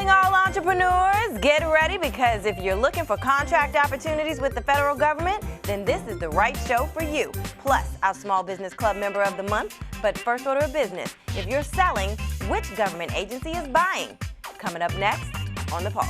morning, all entrepreneurs. Get ready, because if you're looking for contract opportunities with the federal government, then this is the right show for you. Plus, our Small Business Club Member of the Month. But first order of business, if you're selling, which government agency is buying? Coming up next on The Pulse.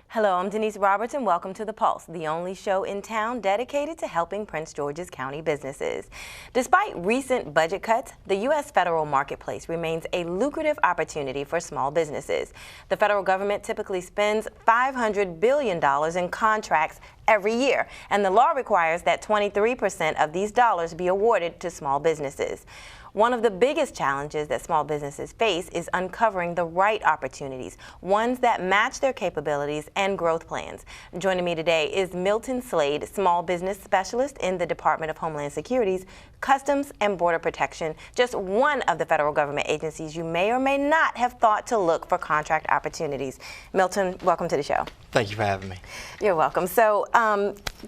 Hello, I'm Denise Roberts, and welcome to The Pulse, the only show in town dedicated to helping Prince George's County businesses. Despite recent budget cuts, the U.S. federal marketplace remains a lucrative opportunity for small businesses. The federal government typically spends $500 billion in contracts every year, and the law requires that 23% of these dollars be awarded to small businesses. One of the biggest challenges that small businesses face is uncovering the right opportunities, ones that match their capabilities and growth plans. Joining me today is Milton Slade, Small Business Specialist in the Department of Homeland Security's Customs and Border Protection, just one of the federal government agencies you may or may not have thought to look for contract opportunities. Milton, welcome to the show. Thank you for having me. You're welcome. So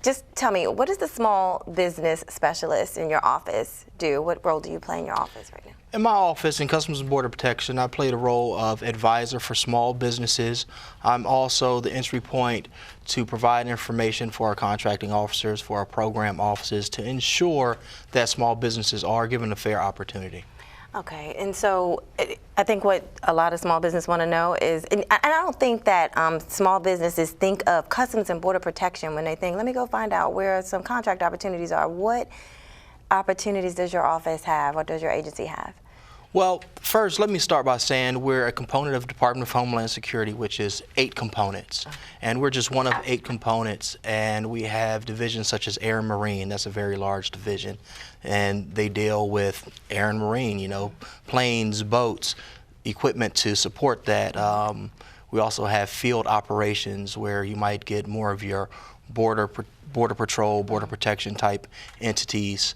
just tell me, what does the Small Business Specialist in your office do? What role do you play in your office right now? In my office in Customs and Border Protection, I play the role of advisor for small businesses. I'm also the entry point to provide information for our contracting officers, for our program offices, to ensure that small businesses are given a fair opportunity. Okay, and so I think what a lot of small business want to know is, and I don't think that small businesses think of Customs and Border Protection when they think, let me go find out where some contract opportunities are. What opportunities does your office have, or does your agency have? Well, first, let me start by saying we're a component of the Department of Homeland Security, which is 8 components. And we're just one of 8 components, and we have divisions such as Air and Marine. That's a very large division. And they deal with Air and Marine, you know, planes, boats, equipment to support that. We also have field operations where you might get more of your border patrol, border protection type entities,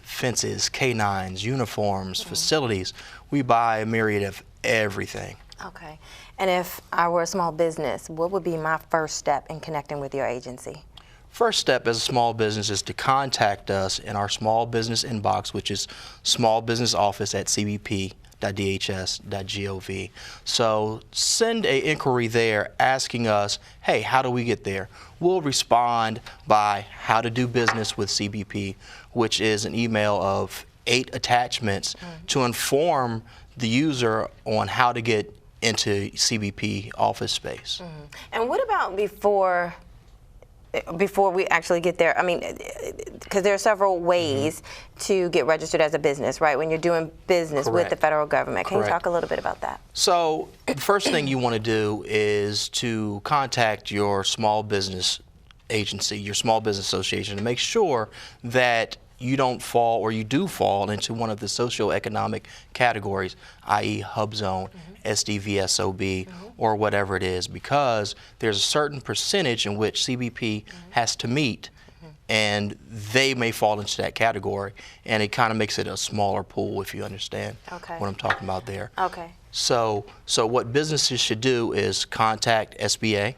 fences, canines, uniforms, facilities. We buy a myriad of everything. Okay. And if I were a small business, what would be my first step in connecting with your agency? First step as a small business is to contact us in our small business inbox, which is smallbusinessoffice@cbp.dhs.gov. So send an inquiry there asking us, hey, how do we get there? We'll respond by how to do business with CBP, which is an email of 8 attachments to inform the user on how to get into CBP office space. And what about before we actually get there? I mean, because there are several ways to get registered as a business, right? When you're doing business with the federal government. Can you talk a little bit about that? So the first thing you want to do is to contact your small business agency, your small business association, to make sure that you don't fall, or you do fall, into one of the socioeconomic categories, i.e. hub zone, SDVSOB, or whatever it is, because there's a certain percentage in which CBP has to meet, and they may fall into that category, and it kind of makes it a smaller pool, if you understand what I'm talking about there. Okay. So what businesses should do is contact SBA,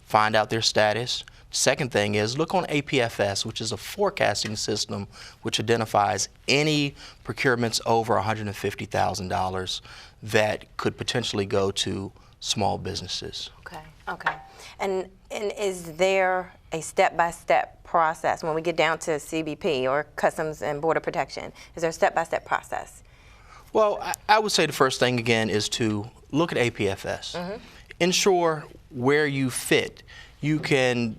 find out their status. Second thing is look on APFS, which is a forecasting system which identifies any procurements over $150,000 that could potentially go to small businesses. Okay. Okay. And is there a step-by-step process when we get down to CBP or Customs and Border Protection? Is there a step-by-step process? Well, I would say the first thing again is to look at APFS. Ensure where you fit. You can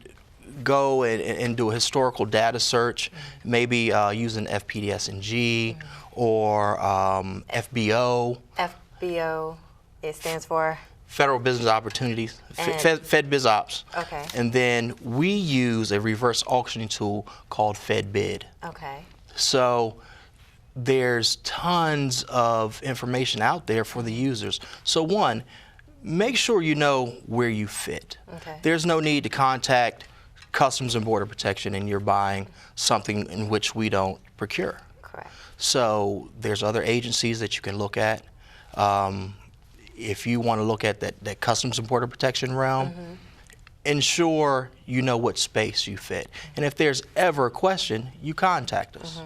go and do a historical data search, maybe using FPDS&G or FBO. FBO, it stands for? Federal Business Opportunities, FedBizOps. Okay. And then we use a reverse auctioning tool called FedBid. Okay. So there's tons of information out there for the users. So one, make sure you know where you fit. Okay. There's no need to contact Customs and Border Protection and you're buying something in which we don't procure. Correct. So there's other agencies that you can look at. If you want to look at that Customs and Border Protection realm, ensure you know what space you fit. And if there's ever a question, you contact us.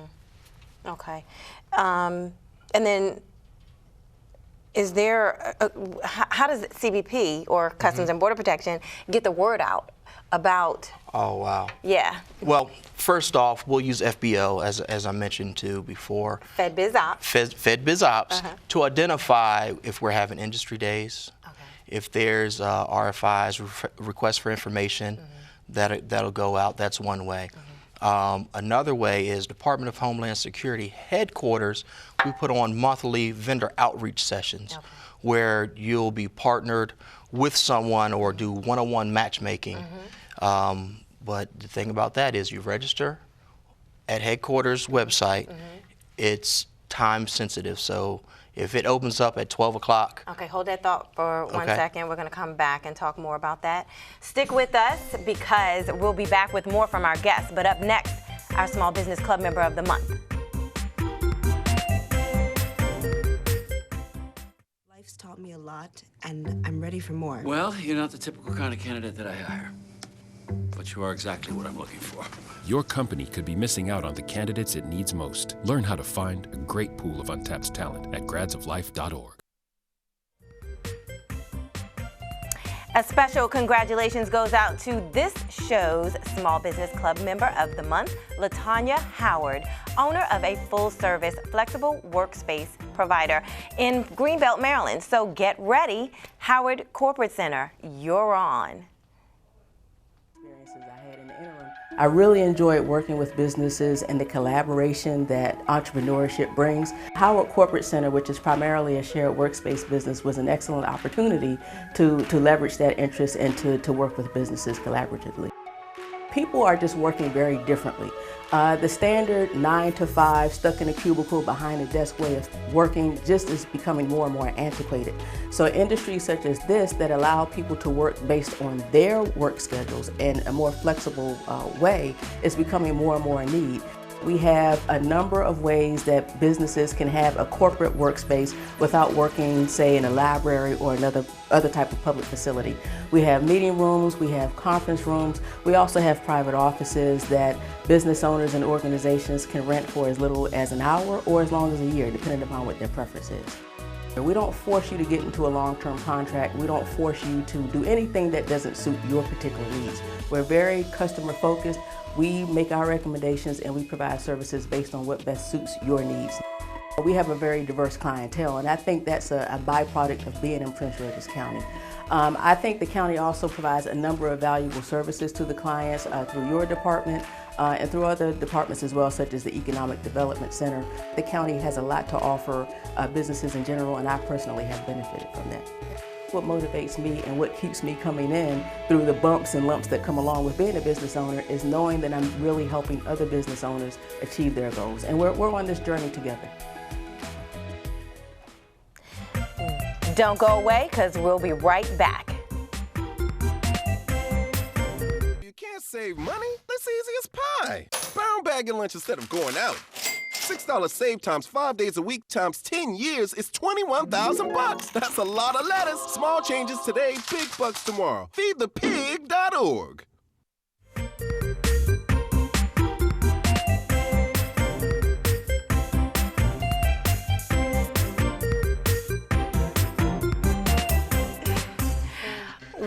Okay. And then is there, how does CBP or Customs and Border Protection get the word out about? Oh, wow. Yeah. Well, first off, we'll use FBO, as I mentioned to before. FedBizOps. FedBizOps to identify if we're having industry days, if there's RFIs, requests for information, that'll go out. That's one way. Another way is Department of Homeland Security headquarters. We put on monthly vendor outreach sessions where you'll be partnered with someone or do one-on-one matchmaking. But the thing about that is you register at headquarters website. It's time sensitive, so if it opens up at 12 o'clock. Okay, hold that thought for 1 second. We're going to come back and talk more about that. Stick with us because we'll be back with more from our guests. But up next, our Small Business Club Member of the Month. Life's taught me a lot, and I'm ready for more. Well, you're not the typical kind of candidate that I hire. But you are exactly what I'm looking for. Your company could be missing out on the candidates it needs most. Learn how to find a great pool of untapped talent at gradsoflife.org. A special congratulations goes out to this show's Small Business Club Member of the Month, LaTanya Howard, owner of a full-service flexible workspace provider in Greenbelt, Maryland. So get ready, Howard Corporate Center, you're on. I really enjoyed working with businesses and the collaboration that entrepreneurship brings. Howard Corporate Center, which is primarily a shared workspace business, was an excellent opportunity to leverage that interest and to work with businesses collaboratively. People are just working very differently. The standard 9 to 5, stuck in a cubicle behind a desk way of working just is becoming more and more antiquated. So industries such as this that allow people to work based on their work schedules in a more flexible way is becoming more and more a need. We have a number of ways that businesses can have a corporate workspace without working, say, in a library or other type of public facility. We have meeting rooms, we have conference rooms, we also have private offices that business owners and organizations can rent for as little as an hour or as long as a year, depending upon what their preference is. We don't force you to get into a long-term contract. We don't force you to do anything that doesn't suit your particular needs. We're very customer-focused. We make our recommendations and we provide services based on what best suits your needs. We have a very diverse clientele, and I think that's a byproduct of being in Prince George's County. I think the county also provides a number of valuable services to the clients through your department and through other departments as well, such as the Economic Development Center. The county has a lot to offer businesses in general, and I personally have benefited from that. What motivates me and what keeps me coming in through the bumps and lumps that come along with being a business owner is knowing that I'm really helping other business owners achieve their goals. And we're on this journey together. Don't go away, because we'll be right back. You can't save money? That's easy as pie. Brown bag your lunch instead of going out. $6 save times 5 days a week times 10 years is $21,000. That's a lot of lettuce. Small changes today, big bucks tomorrow. Feedthepig.org.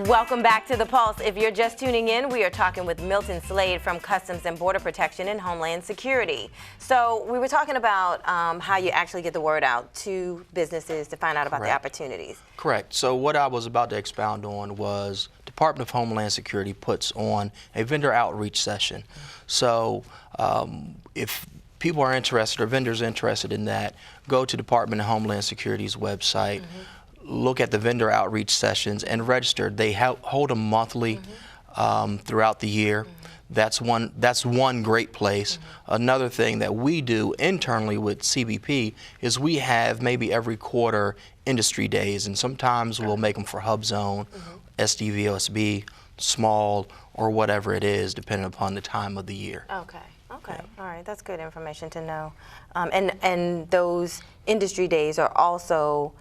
Welcome back to The Pulse. If you're just tuning in, we are talking with Milton Slade from Customs and Border Protection and Homeland Security. So we were talking about how you actually get the word out to businesses to find out about the opportunities. Correct. So what I was about to expound on was Department of Homeland Security puts on a vendor outreach session. So if people are interested or vendors interested in that, go to Department of Homeland Security's website. Look at the vendor outreach sessions and register. They hold them monthly throughout the year. That's one great place. Another thing that we do internally with CBP is we have maybe every quarter industry days, and sometimes we'll make them for Hub Zone, SDVOSB, small, or whatever it is, depending upon the time of the year. Okay. Okay. All right. That's good information to know. And those industry days are also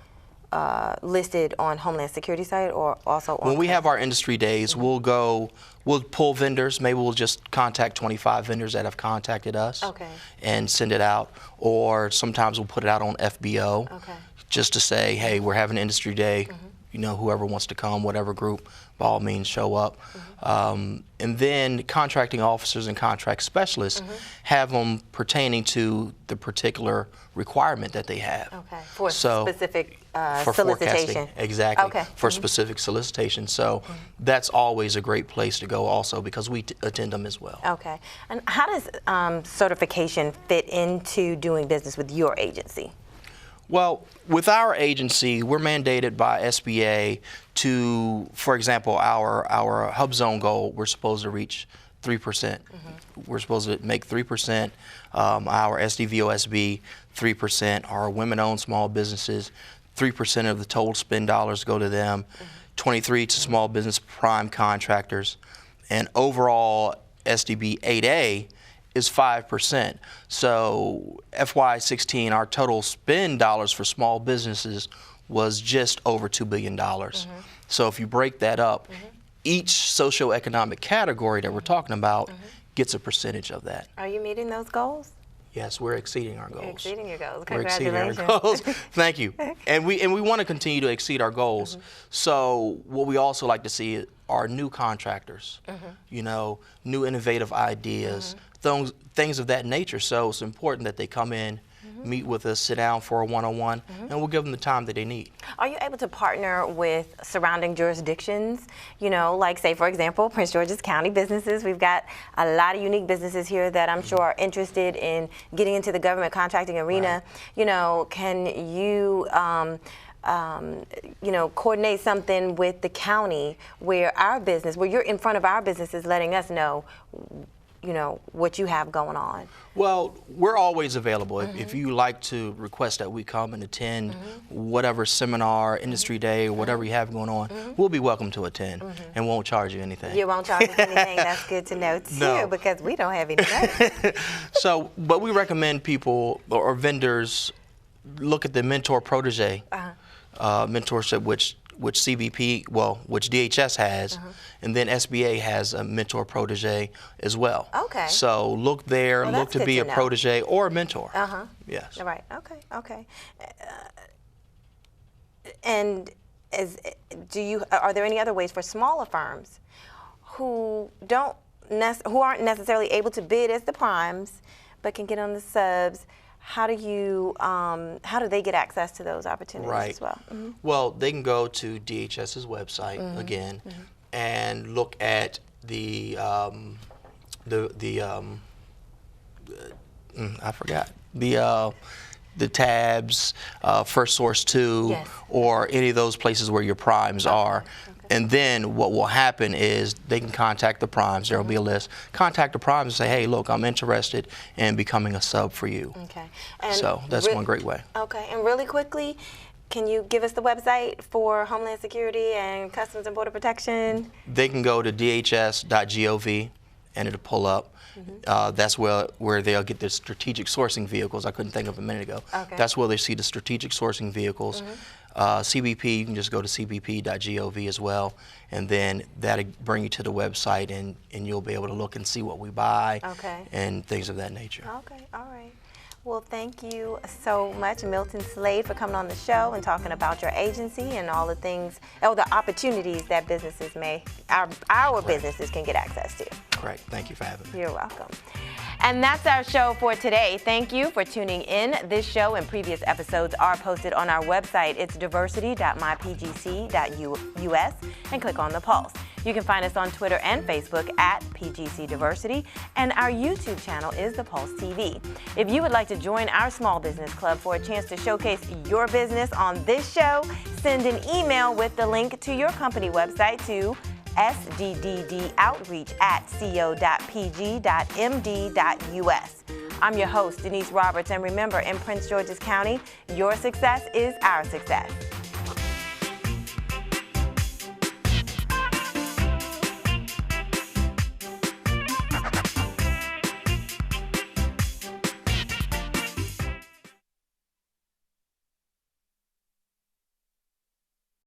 listed on Homeland Security site or also on? When we have our industry days, we'll pull vendors. Maybe we'll just contact 25 vendors that have contacted us and send it out. Or sometimes we'll put it out on FBO just to say, hey, we're having an industry day. You know, whoever wants to come, whatever group, by all means, show up. And then contracting officers and contract specialists have them pertaining to the particular requirement that they have. Okay. For specific solicitation. Forecasting. Exactly. Okay. For specific solicitation. So that's always a great place to go also because we attend them as well. Okay. And how does certification fit into doing business with your agency? Well, with our agency, we're mandated by SBA to, for example, our hub zone goal, we're supposed to reach 3%. We're supposed to make 3%. Our SDVOSB, 3%. Our women-owned small businesses, 3% of the total spend dollars go to them. 23 to small business prime contractors. And overall, SDB 8A is 5%. So FY16, our total spend dollars for small businesses was just over $2 billion. So if you break that up, each socioeconomic category that we're talking about gets a percentage of that. Are you meeting those goals? Yes, we're exceeding our goals. You're exceeding your goals. We're Congratulations. exceeding our goals. Thank you. And we want to continue to exceed our goals. So what we also like to see are new contractors, you know, new innovative ideas, things of that nature. So it's important that they come in, meet with us, sit down for a one-on-one, and we'll give them the time that they need. Are you able to partner with surrounding jurisdictions? You know, like say, for example, Prince George's County businesses. We've got a lot of unique businesses here that I'm sure are interested in getting into the government contracting arena. You know, can you you know, coordinate something with the county where you're in front of our businesses letting us know, you know, what you have going on? Well, we're always available. If you like to request that we come and attend whatever seminar, industry day, or whatever you have going on, we'll be welcome to attend and won't charge you anything. You won't charge us anything. That's good to know too, because we don't have any money. So, but we recommend people or vendors look at the mentor-protege mentorship, which CBP, which DHS has, and then SBA has a mentor-protege as well. Okay. So look there, look to be a protege or a mentor. Yes. Right. Okay. Okay. And are there any other ways for smaller firms who aren't necessarily able to bid as the primes, but can get on the subs? How do they get access to those opportunities as well? Well, they can go to DHS's website again and look at the I forgot the tabs, First Source 2, or any of those places where your primes are. And then what will happen is they can contact the primes. There will be a list. Contact the primes and say, hey, look, I'm interested in becoming a sub for you. Okay. And so that's one great way. Okay. And really quickly, can you give us the website for Homeland Security and Customs and Border Protection? They can go to dhs.gov and it'll pull up. That's where they'll get the strategic sourcing vehicles. I couldn't think of a minute ago. That's where they see the strategic sourcing vehicles. CBP, you can just go to cbp.gov as well, and then that'll bring you to the website, and you'll be able to look and see what we buy and things of that nature. Okay, all right. Well, thank you so much, Milton Slade, for coming on the show and talking about your agency and all the things, the opportunities that businesses our businesses can get access to. Great. Thank you for having me. You're welcome. And that's our show for today. Thank you for tuning in. This show and previous episodes are posted on our website. It's diversity.mypgc.us, and click on the Pulse. You can find us on Twitter and Facebook at PGC Diversity, and our YouTube channel is The Pulse TV. If you would like to join our small business club for a chance to showcase your business on this show, send an email with the link to your company website to sdddOutreach@co.pg.md.us. I'm your host, Denise Roberts, and remember, in Prince George's County, your success is our success.